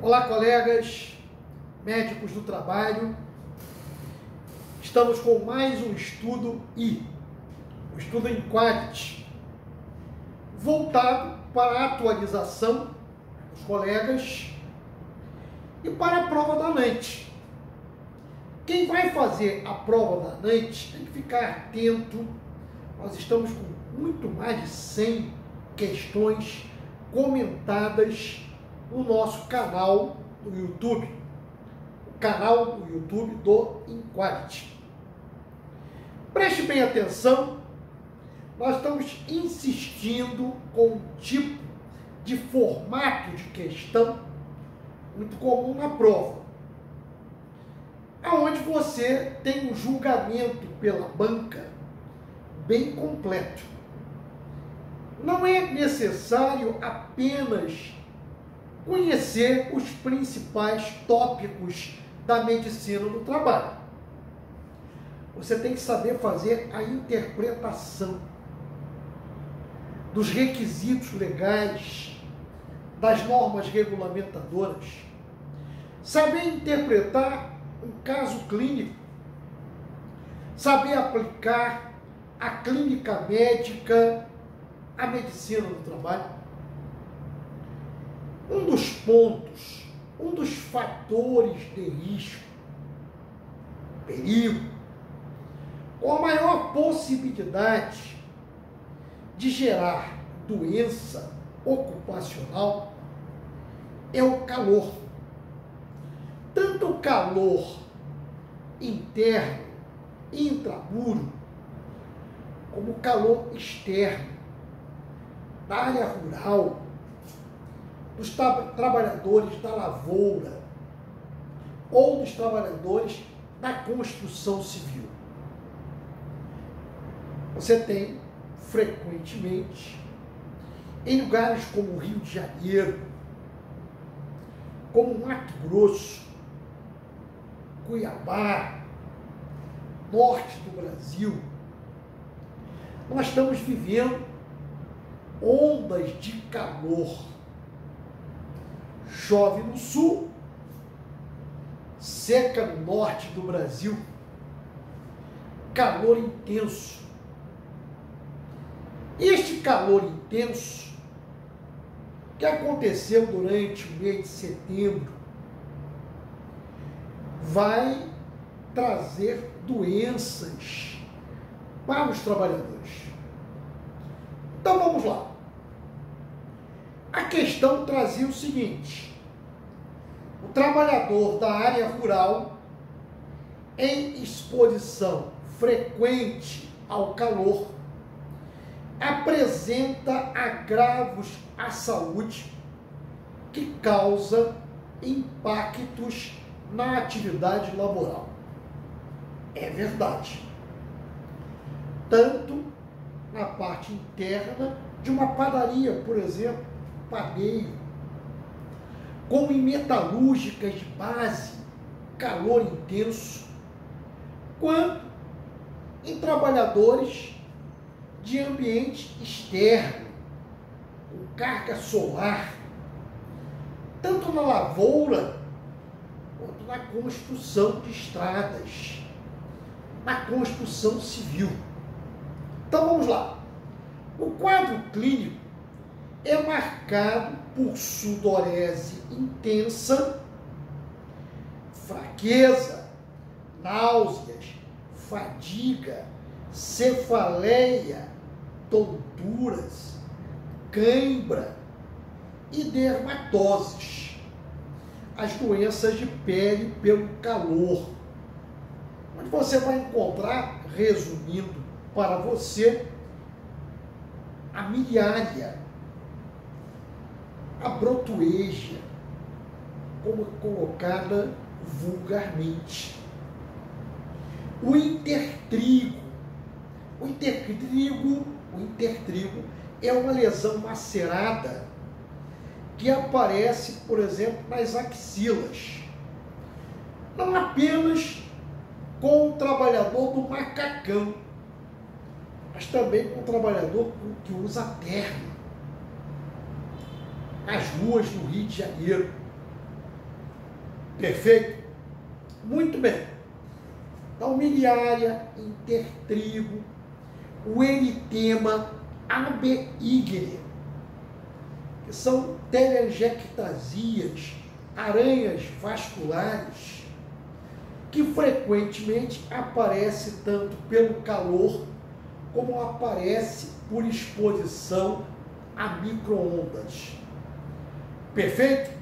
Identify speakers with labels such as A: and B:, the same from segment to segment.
A: Olá, colegas, médicos do trabalho. Estamos com mais um estudo o estudo InQuality, voltado para a atualização dos colegas e para a prova da NANT. Quem vai fazer a prova da NANT tem que ficar atento. Nós estamos com muito mais de 100 questões comentadas no nosso canal do YouTube, o canal do YouTube do InQuality. Preste bem atenção, nós estamos insistindo com um tipo de formato de questão muito comum na prova, aonde você tem um julgamento pela banca bem completo. Não é necessário apenas conhecer os principais tópicos da medicina do trabalho. Você tem que saber fazer a interpretação dos requisitos legais, das normas regulamentadoras, saber interpretar um caso clínico, saber aplicar a clínica médica à medicina do trabalho. Um dos pontos, um dos fatores de risco, perigo, com a maior possibilidade de gerar doença ocupacional é o calor. Tanto o calor interno, intramuro, como o calor externo, da área rural, dos trabalhadores da lavoura ou dos trabalhadores da construção civil. Você tem, frequentemente, em lugares como o Rio de Janeiro, como Mato Grosso, Cuiabá, norte do Brasil, nós estamos vivendo ondas de calor. Chove no sul, seca no norte do Brasil, calor intenso. Este calor intenso, que aconteceu durante o mês de setembro, vai trazer doenças para os trabalhadores. Então vamos lá. A questão trazia o seguinte: o trabalhador da área rural, em exposição frequente ao calor, apresenta agravos à saúde que causa impactos na atividade laboral. É verdade. Tanto na parte interna de uma padaria, por exemplo, padeiro, como em metalúrgicas de base, calor intenso, quanto em trabalhadores de ambiente externo, com carga solar, tanto na lavoura quanto na construção de estradas, na construção civil. Então vamos lá. O quadro clínico é marcado por sudorese intensa, fraqueza, náuseas, fadiga, cefaleia, tonturas, cãibra e dermatoses, as doenças de pele pelo calor, onde você vai encontrar, resumindo para você, a miliária, a brotoeja, como colocada vulgarmente, o intertrigo. O intertrigo é uma lesão macerada que aparece, por exemplo, nas axilas. Não apenas com o trabalhador do macacão, mas também com o trabalhador que usa terno. Nas ruas do Rio de Janeiro. Perfeito? Muito bem. Então, miliária, intertrigo, o eritema, AB igre, que são telangiectasias, aranhas vasculares, que frequentemente aparece tanto pelo calor como aparece por exposição a micro-ondas. Perfeito?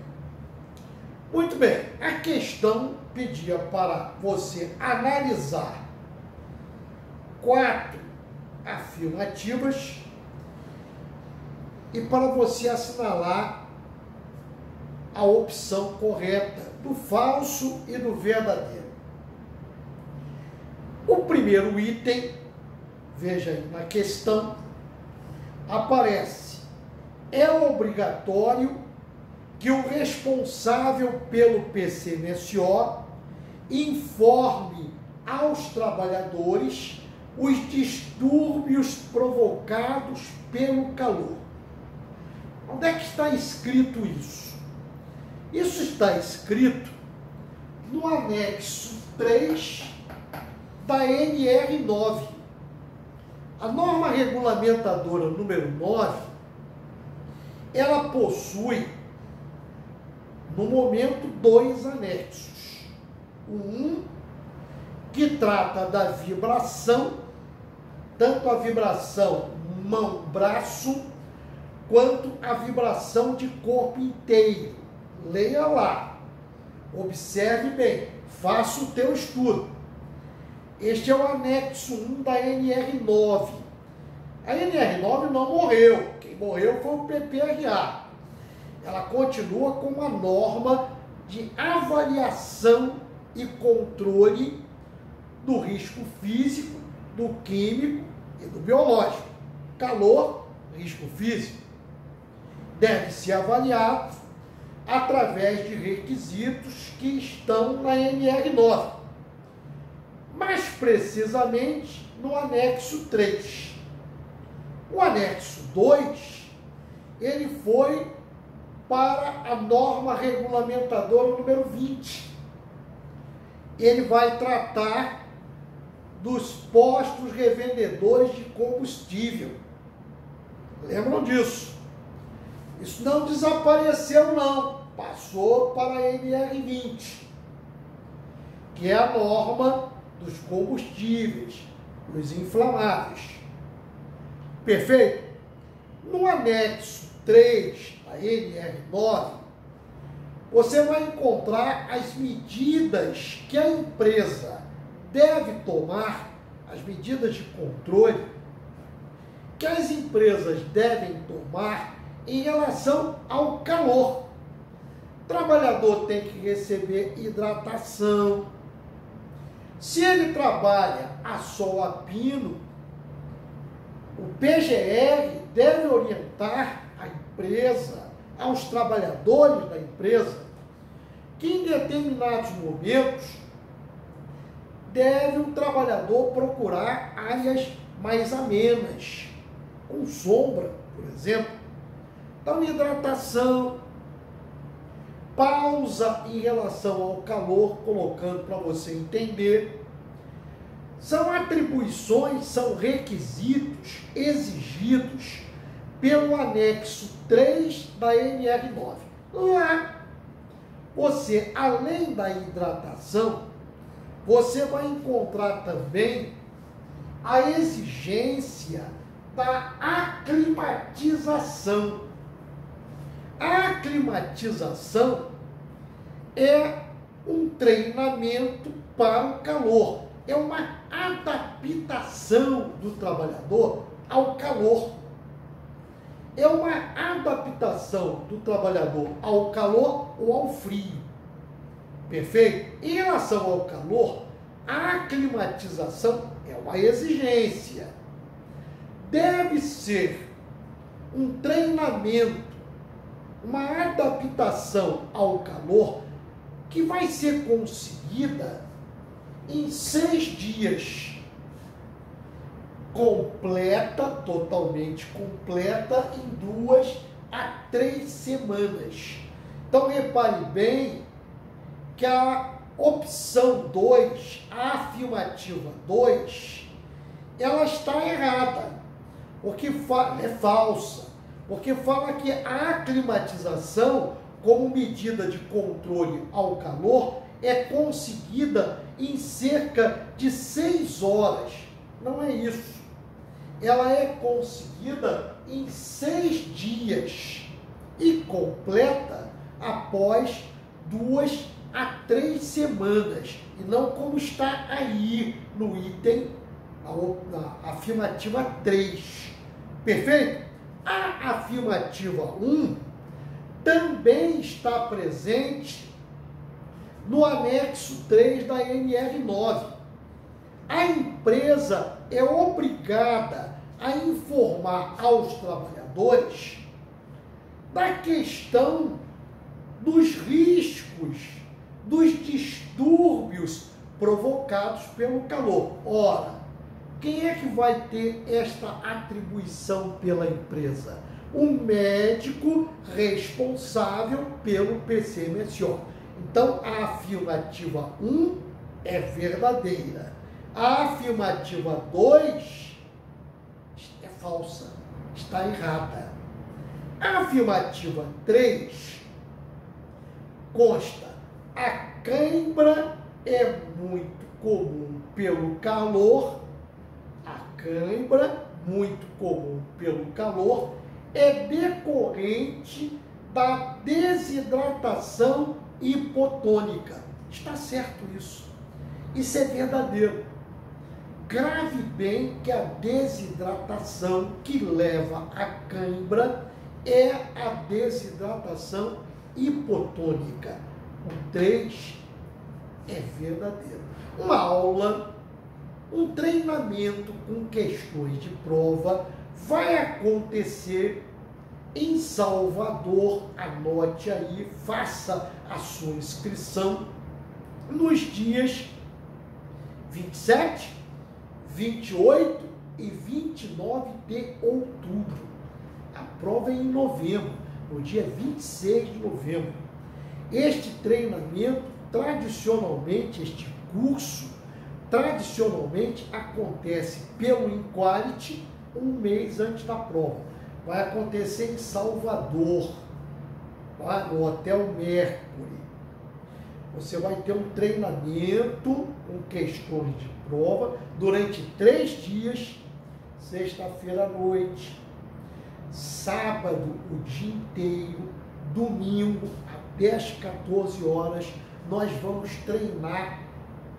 A: Muito bem, a questão pedia para você analisar 4 afirmativas e para você assinalar a opção correta do falso e do verdadeiro. O primeiro item, veja aí na questão, aparece: é obrigatório que o responsável pelo PCMSO informe aos trabalhadores os distúrbios provocados pelo calor. Onde é que está escrito isso? Isso está escrito no anexo 3 da NR9. A norma regulamentadora número 9, ela possui, no momento, 2 anexos. Um que trata da vibração, tanto a vibração mão-braço, quanto a vibração de corpo inteiro. Leia lá, observe bem, faça o teu estudo. Este é o anexo 1 da NR9. A NR9 não morreu, quem morreu foi o PPRA. Ela continua com uma norma de avaliação e controle do risco físico, do químico e do biológico. Calor, risco físico, deve ser avaliado através de requisitos que estão na NR9. Mais precisamente no anexo 3. O anexo 2, ele foi para a norma regulamentadora número 20. Ele vai tratar dos postos revendedores de combustível. Lembram disso? Isso não desapareceu, não. Passou para a NR20, que é a norma dos combustíveis, dos inflamáveis. Perfeito? No anexo 3 da NR9, você vai encontrar as medidas que a empresa deve tomar, as medidas de controle que as empresas devem tomar em relação ao calor. O trabalhador tem que receber hidratação. Se ele trabalha a sol a pino, o PGR deve orientar a empresa, aos trabalhadores da empresa, que em determinados momentos deve o trabalhador procurar áreas mais amenas, com sombra, por exemplo. Então, hidratação, pausa em relação ao calor, colocando para você entender. São atribuições, são requisitos exigidos pelo anexo 3 da NR9. Lá, você, além da hidratação, você vai encontrar também a exigência da aclimatização. A aclimatização é um treinamento para o calor, é uma adaptação do trabalhador ao calor. É uma adaptação do trabalhador ao calor ou ao frio. Perfeito? Em relação ao calor, a aclimatização é uma exigência. Deve ser um treinamento, uma adaptação ao calor que vai ser conseguida em 6 dias. Completa, totalmente completa, em 2 a 3 semanas. Então, repare bem que a opção 2, a afirmativa 2, ela está errada, porque é falsa, porque fala que a climatização, como medida de controle ao calor, é conseguida em cerca de 6 horas. Não é isso. Ela é conseguida em 6 dias e completa após 2 a 3 semanas, e não como está aí no item, na afirmativa 3. Perfeito? A afirmativa 1 também está presente no anexo 3 da NR9. A empresa é obrigada a informar aos trabalhadores da questão dos riscos, dos distúrbios provocados pelo calor. Ora, quem é que vai ter esta atribuição pela empresa? O médico responsável pelo PCMSO. Então, a afirmativa 1 é verdadeira. A afirmativa 2 é falsa, está errada. A afirmativa 3 consta: a cãibra é muito comum pelo calor, a cãibra, muito comum pelo calor, é decorrente da desidratação hipotônica. Está certo isso. Isso é verdadeiro. Grave bem que a desidratação que leva à cãibra é a desidratação hipotônica. O 3 é verdadeiro. Uma aula, um treinamento com questões de prova vai acontecer em Salvador. Anote aí, faça a sua inscrição nos dias 27, 28 e 29 de outubro. A prova é em novembro, no dia 26 de novembro. Este treinamento, tradicionalmente, este curso, tradicionalmente acontece pelo Inquality um mês antes da prova. Vai acontecer em Salvador, lá no Hotel Mercury. Você vai ter um treinamento com questões de prova durante 3 dias, sexta-feira à noite, sábado o dia inteiro, domingo até às 14 horas, nós vamos treinar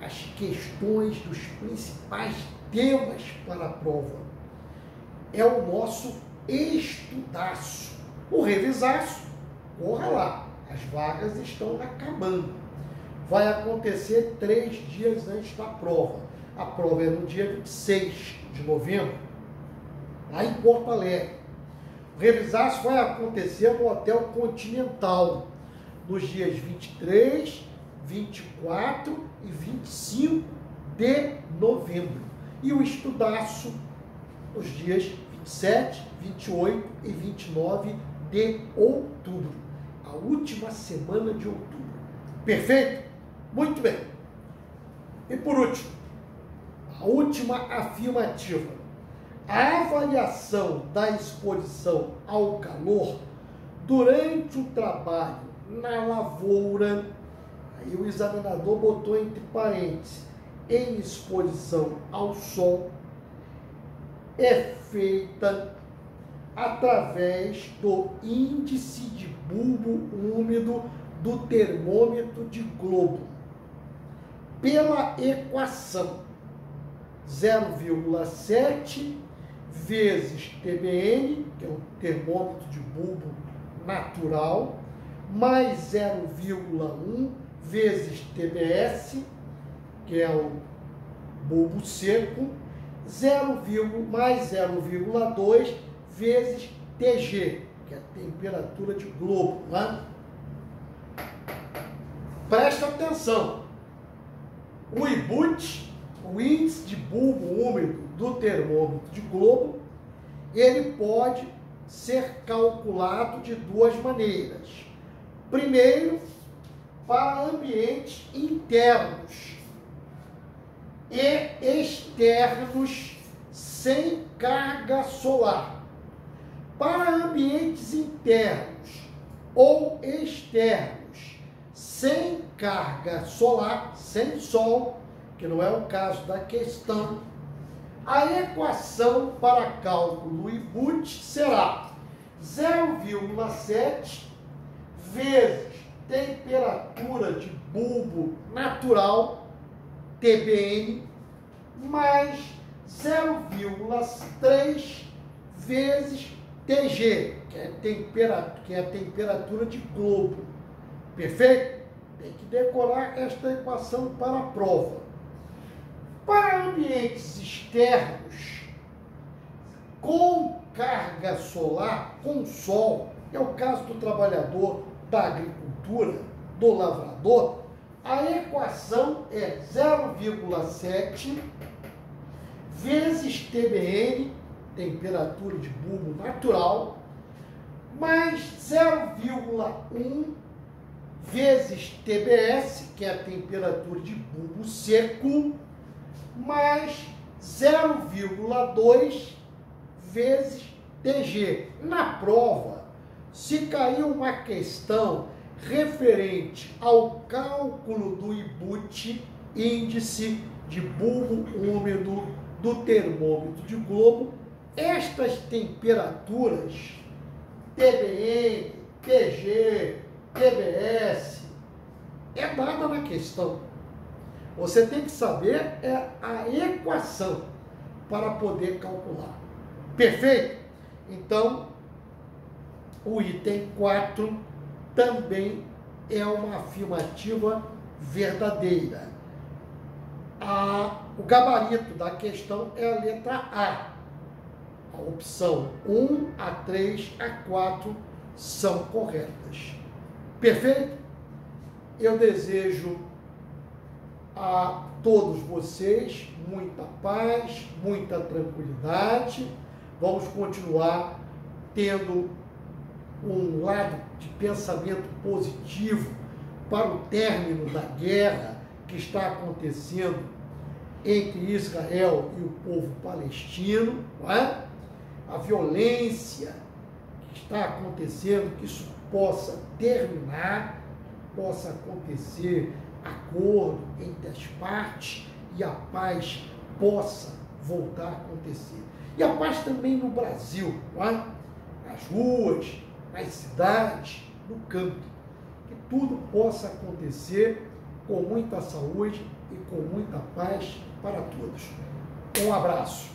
A: as questões dos principais temas para a prova. É o nosso estudaço. O revisaço, corra lá, as vagas estão acabando. Vai acontecer 3 dias antes da prova. A prova é no dia 26 de novembro, lá em Porto Alegre. O revisaço vai acontecer no Hotel Continental, nos dias 23, 24 e 25 de novembro. E o estudaço nos dias 27, 28 e 29 de outubro, a última semana de outubro. Perfeito? Muito bem. E por último, a última afirmativa. A avaliação da exposição ao calor durante o trabalho na lavoura, aí o examinador botou entre parênteses, em exposição ao sol, é feita através do índice de bulbo úmido do termômetro de globo, pela equação 0,7 vezes TBN, que é o termômetro de bulbo natural, mais 0,1 vezes TBS, que é o bulbo seco, mais 0,2 vezes TG, que é a temperatura de globo. Né? Presta atenção. O IBUT, o índice de bulbo úmido do termômetro de globo, ele pode ser calculado de 2 maneiras. Primeiro, para ambientes internos e externos sem carga solar. Para ambientes internos ou externos sem carga solar, sem sol, que não é o caso da questão, a equação para cálculo do IBUT será 0,7 vezes temperatura de bulbo natural, TBN, mais 0,3 vezes TG, que é a temperatura de globo. Perfeito? Tem que decorar esta equação para a prova. Para ambientes externos, com carga solar, com sol, é o caso do trabalhador da agricultura, do lavrador, a equação é 0,7 vezes TBN, temperatura de bulbo natural, mais 0,1 vezes TBS, que é a temperatura de bulbo seco, mais 0,2 vezes TG. Na prova, se cair uma questão referente ao cálculo do IBUT, índice de bulbo úmido do termômetro de globo, estas temperaturas, TBN, TG, TBS, é dada na questão. Você tem que saber a equação para poder calcular. Perfeito? Então, o item 4 também é uma afirmativa verdadeira. O gabarito da questão é a letra A. A opção 1, a 3, a 4 são corretas. Perfeito? Eu desejo a todos vocês muita paz, muita tranquilidade. Vamos continuar tendo um lado de pensamento positivo para o término da guerra que está acontecendo entre Israel e o povo palestino, não é? A violência que está acontecendo, que isso possa terminar, possa acontecer acordo entre as partes e a paz possa voltar a acontecer. E a paz também no Brasil, não é? Nas ruas, nas cidades, no campo. Que tudo possa acontecer com muita saúde e com muita paz para todos. Um abraço.